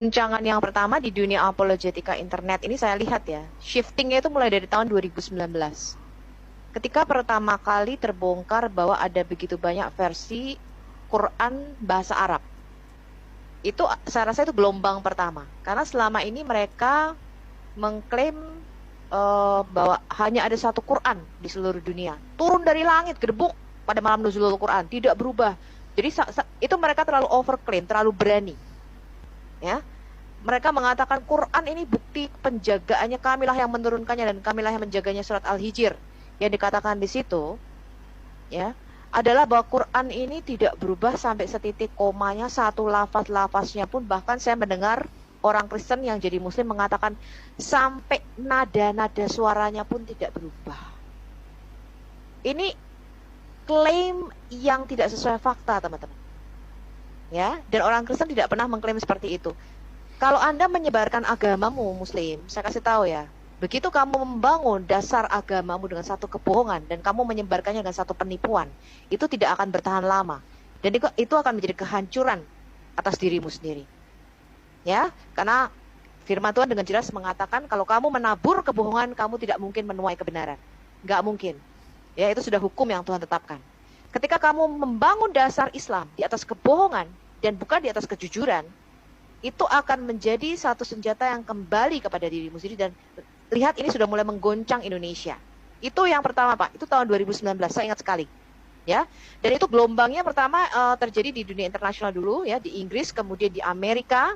guncangan yang pertama di dunia apologetika internet ini saya lihat ya, shiftingnya itu mulai dari tahun 2019. Ketika pertama kali terbongkar bahwa ada begitu banyak versi Quran bahasa Arab. Itu saya rasa itu gelombang pertama. Karena selama ini mereka mengklaim bahwa hanya ada satu Quran di seluruh dunia. Turun dari langit, gedebuk pada malam nuzulul Quran, tidak berubah. Jadi itu mereka terlalu overclaim, terlalu berani. Ya, mereka mengatakan Quran ini bukti penjagaannya, kamilah yang menurunkannya dan kamilah yang menjaganya, surat Al-Hijr. Yang dikatakan di situ ya adalah bahwa Quran ini tidak berubah sampai setitik komanya, satu lafaz-lafaznya pun, bahkan saya mendengar orang Kristen yang jadi muslim mengatakan sampai nada-nada suaranya pun tidak berubah. Ini klaim yang tidak sesuai fakta, teman-teman. Ya, dan orang Kristen tidak pernah mengklaim seperti itu. Kalau Anda menyebarkan agamamu muslim, saya kasih tahu ya, begitu kamu membangun dasar agamamu dengan satu kebohongan dan kamu menyebarkannya dengan satu penipuan, itu tidak akan bertahan lama. Dan itu akan menjadi kehancuran atas dirimu sendiri. Ya, karena firman Tuhan dengan jelas mengatakan kalau kamu menabur kebohongan, kamu tidak mungkin menuai kebenaran. Nggak mungkin. Ya, itu sudah hukum yang Tuhan tetapkan. Ketika kamu membangun dasar Islam di atas kebohongan dan bukan di atas kejujuran, itu akan menjadi satu senjata yang kembali kepada dirimu sendiri. Dan lihat, ini sudah mulai menggoncang Indonesia. Itu yang pertama, Pak. Itu tahun 2019, saya ingat sekali. Ya, dan itu gelombangnya pertama terjadi di dunia internasional dulu, ya, di Inggris, kemudian di Amerika,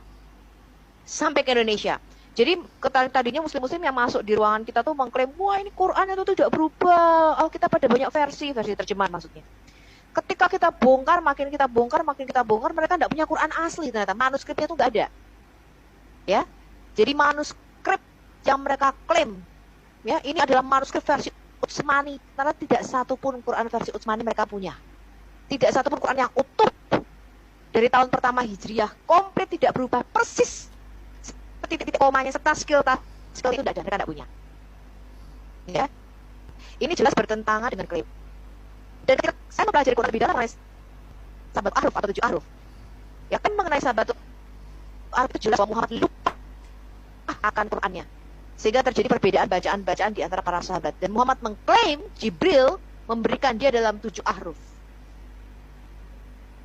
sampai ke Indonesia. Jadi tadinya muslim-muslim yang masuk di ruangan kita tuh mengklaim, wah ini Quran itu tidak berubah. Oh, kita pada banyak versi terjemahan maksudnya. Ketika kita bongkar, makin kita bongkar, mereka tidak punya Quran asli ternyata. Manuskripnya itu nggak ada. Ya, jadi manuskrip yang mereka klaim, ya, ini adalah manuskrip versi Utsmani. Karena tidak satu pun Quran versi Utsmani mereka punya. Tidak satu pun Quran yang utuh dari tahun pertama Hijriah, komplit tidak berubah, persis titik-titik komanya serta skill itu tidak ada, mereka tidak punya. Ya, ini jelas bertentangan dengan klaim. Dan ketika saya mempelajari Quran lebih dalam mengenai sahabat ahruf atau 7 ahruf, ya kan mengenai sahabat ahruf itu jelas bahwa Muhammad lupa akan Qurannya, sehingga terjadi perbedaan bacaan-bacaan di antara para sahabat. Dan Muhammad mengklaim Jibril memberikan dia dalam 7 ahruf.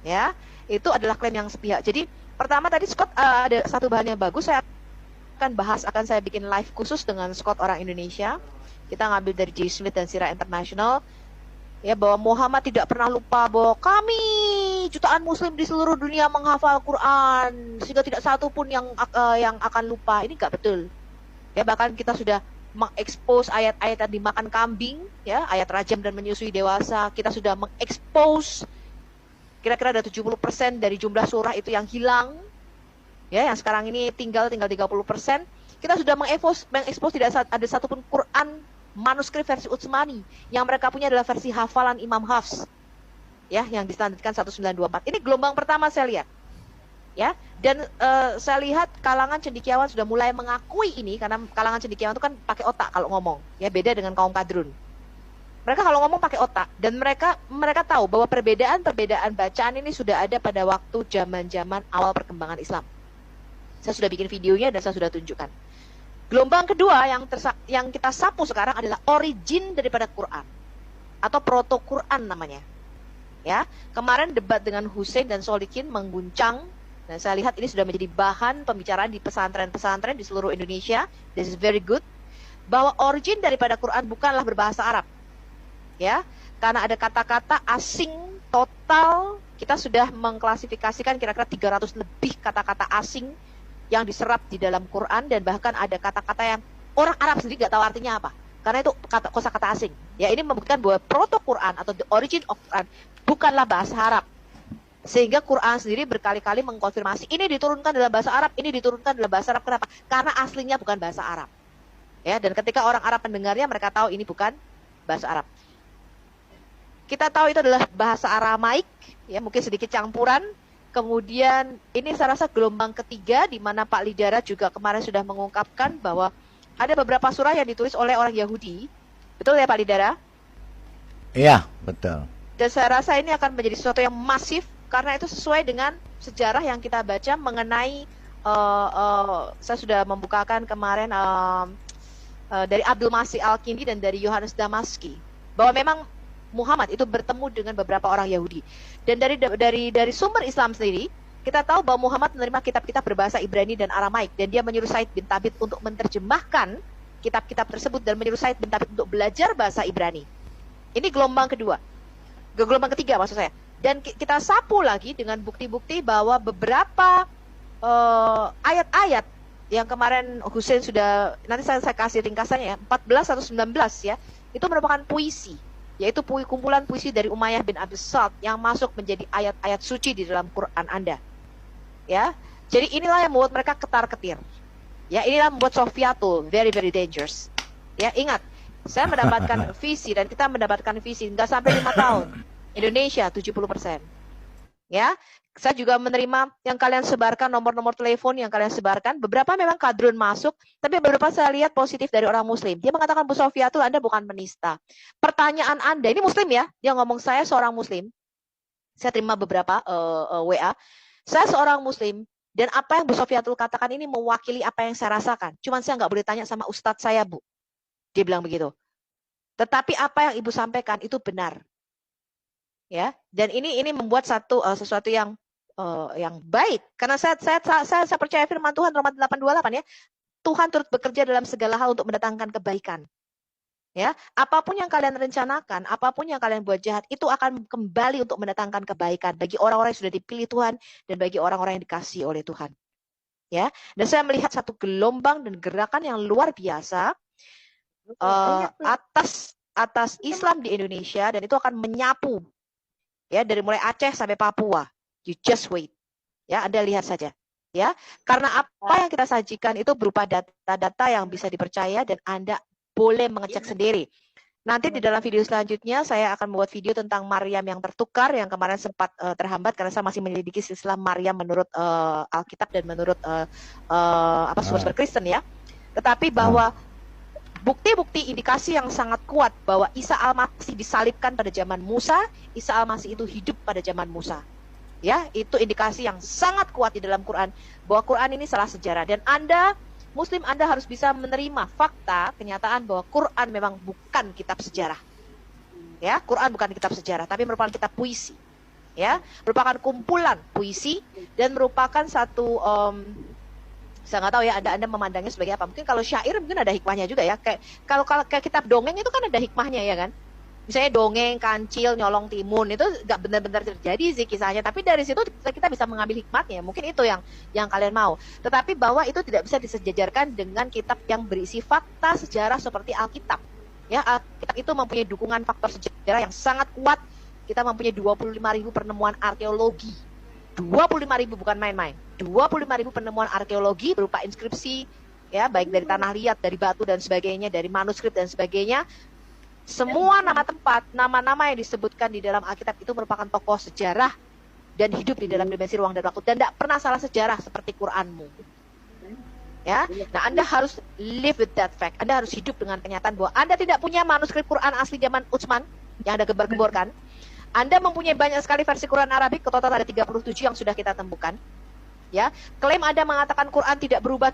Ya, itu adalah klaim yang sepihak. Jadi pertama tadi Scott ada satu bahan yang bagus, saya akan saya bikin live khusus dengan Scott orang Indonesia. Kita ngambil dari J. Smith dan Sirah International. Ya, bahwa Muhammad tidak pernah lupa bahwa kami jutaan muslim di seluruh dunia menghafal Quran sehingga tidak satu pun yang akan lupa. Ini nggak betul. Ya, bahkan kita sudah mengekspos ayat-ayat yang dimakan kambing, ya, ayat rajam dan menyusui dewasa. Kita sudah mengekspos kira-kira ada 70% dari jumlah surah itu yang hilang. Ya, yang sekarang ini tinggal 30%. Kita sudah mengekspos tidak ada satupun Quran manuskrip versi Utsmani. Yang mereka punya adalah versi hafalan Imam Hafs, ya, yang distandarkan 1924. Ini gelombang pertama saya lihat. Ya, dan saya lihat kalangan cendekiawan sudah mulai mengakui ini, karena kalangan cendekiawan itu kan pakai otak kalau ngomong, ya, beda dengan kaum kadrun. Mereka kalau ngomong pakai otak, dan mereka tahu bahwa perbedaan bacaan ini sudah ada pada waktu zaman-zaman awal perkembangan Islam. Saya sudah bikin videonya dan saya sudah tunjukkan. Gelombang kedua yang kita sapu sekarang adalah origin daripada Quran atau proto-Quran namanya. Ya, kemarin debat dengan Hussein dan Solikin mengguncang, dan saya lihat ini sudah menjadi bahan pembicaraan di pesantren-pesantren di seluruh Indonesia. This is very good. Bahwa origin daripada Quran bukanlah berbahasa Arab. Ya, karena ada kata-kata asing total. Kita sudah mengklasifikasikan kira-kira 300 lebih kata-kata asing yang diserap di dalam Quran, dan bahkan ada kata-kata yang orang Arab sendiri nggak tahu artinya apa, karena itu kosakata asing. Ya, ini membuktikan bahwa proto-Quran atau the origin of Quran bukanlah bahasa Arab. Sehingga Quran sendiri berkali-kali mengkonfirmasi ini diturunkan dalam bahasa Arab, ini diturunkan dalam bahasa Arab. Kenapa? Karena aslinya bukan bahasa Arab. Ya, dan ketika orang Arab mendengarnya, mereka tahu ini bukan bahasa Arab. Kita tahu itu adalah bahasa Aramaik, ya, mungkin sedikit campuran. Kemudian ini saya rasa gelombang ketiga, di mana Pak Lidara juga kemarin sudah mengungkapkan bahwa ada beberapa surah yang ditulis oleh orang Yahudi. Betul ya Pak Lidara? Iya, betul. Dan saya rasa ini akan menjadi sesuatu yang masif, karena itu sesuai dengan sejarah yang kita baca mengenai saya sudah membukakan kemarin dari Abdul Masih Al-Kindi dan dari Yohanes Damaski, bahwa memang Muhammad itu bertemu dengan beberapa orang Yahudi. Dan dari sumber Islam sendiri, kita tahu bahwa Muhammad menerima kitab-kitab berbahasa Ibrani dan Aramaik, dan dia menyuruh Said bin Thabit untuk menerjemahkan kitab-kitab tersebut dan menyuruh Said bin Thabit untuk belajar bahasa Ibrani. Ini gelombang kedua. Gelombang ketiga maksud saya. Dan kita sapu lagi dengan bukti-bukti bahwa beberapa ayat-ayat yang kemarin Hussein sudah, nanti saya kasih ringkasannya ya, 14 atau 19 ya, itu merupakan puisi, yaitu kumpulan puisi dari Umayyah bin Abi Salt yang masuk menjadi ayat-ayat suci di dalam Quran Anda. Ya, jadi inilah yang membuat mereka ketar-ketir. Ya, inilah membuat Sofiatul very very dangerous. Ya, ingat, saya mendapatkan visi dan kita mendapatkan visi nggak sampai 5 tahun. Indonesia 70%. Ya, saya juga menerima yang kalian sebarkan, nomor-nomor telepon yang kalian sebarkan. Beberapa memang kadrun masuk, tapi beberapa saya lihat positif dari orang Muslim. Dia mengatakan, Bu Sofiatul, Anda bukan penista. Pertanyaan Anda, ini Muslim ya, dia ngomong saya seorang Muslim. Saya terima beberapa WA. Saya seorang Muslim, dan apa yang Bu Sofiatul katakan ini mewakili apa yang saya rasakan. Cuman saya nggak boleh tanya sama Ustadz saya, Bu. Dia bilang begitu. Tetapi apa yang Ibu sampaikan itu benar. Ya, dan ini membuat sesuatu yang baik, karena saya percaya firman Tuhan Roma 8:28 ya, Tuhan turut bekerja dalam segala hal untuk mendatangkan kebaikan. Ya, apapun yang kalian rencanakan, apapun yang kalian buat jahat, itu akan kembali untuk mendatangkan kebaikan bagi orang-orang yang sudah dipilih Tuhan dan bagi orang-orang yang dikasihi oleh Tuhan. Ya, dan saya melihat satu gelombang dan gerakan yang luar biasa atas Islam di Indonesia, dan itu akan menyapu. Ya, dari mulai Aceh sampai Papua. You just wait. Ya, Anda lihat saja. Ya, karena apa yang kita sajikan itu berupa data-data yang bisa dipercaya dan Anda boleh mengecek sendiri. Nanti di dalam video selanjutnya saya akan membuat video tentang Maryam yang tertukar yang kemarin sempat terhambat karena saya masih menyelidiki silsilah Maryam menurut Alkitab dan menurut sumber Kristen ya. Tetapi bahwa bukti-bukti indikasi yang sangat kuat bahwa Isa Al-Masih disalibkan pada zaman Musa, Isa Al-Masih itu hidup pada zaman Musa. Ya, itu indikasi yang sangat kuat di dalam Quran bahwa Quran ini salah sejarah, dan Anda Muslim, Anda harus bisa menerima fakta, kenyataan bahwa Quran memang bukan kitab sejarah. Ya, Quran bukan kitab sejarah, tapi merupakan kitab puisi. Ya, merupakan kumpulan puisi dan merupakan satu saya nggak tahu ya Anda memandangnya sebagai apa. Mungkin kalau syair mungkin ada hikmahnya juga ya. Kalau kitab dongeng itu kan ada hikmahnya ya kan. Misalnya dongeng, kancil, nyolong timun itu nggak benar-benar terjadi sih kisahnya. Tapi dari situ kita bisa mengambil hikmatnya. Mungkin itu yang kalian mau. Tetapi bahwa itu tidak bisa disejajarkan dengan kitab yang berisi fakta sejarah seperti Alkitab. Ya, Alkitab itu mempunyai dukungan faktor sejarah yang sangat kuat. Kita mempunyai 25.000 penemuan arkeologi. 25.000 bukan main-main. 25.000 penemuan arkeologi berupa inskripsi, ya baik dari tanah liat, dari batu dan sebagainya, dari manuskrip dan sebagainya. Semua nama tempat, nama-nama yang disebutkan di dalam Alkitab itu merupakan tokoh sejarah dan hidup di dalam dimensi ruang dan waktu dan tidak pernah salah sejarah seperti Quranmu. Ya, nah Anda harus live with that fact. Anda harus hidup dengan kenyataan bahwa Anda tidak punya manuskrip Quran asli zaman Utsman yang ada gembar-gemborkan. Anda mempunyai banyak sekali versi Quran Arabik, total ada 37 yang sudah kita temukan. Ya, klaim Anda mengatakan Quran tidak berubah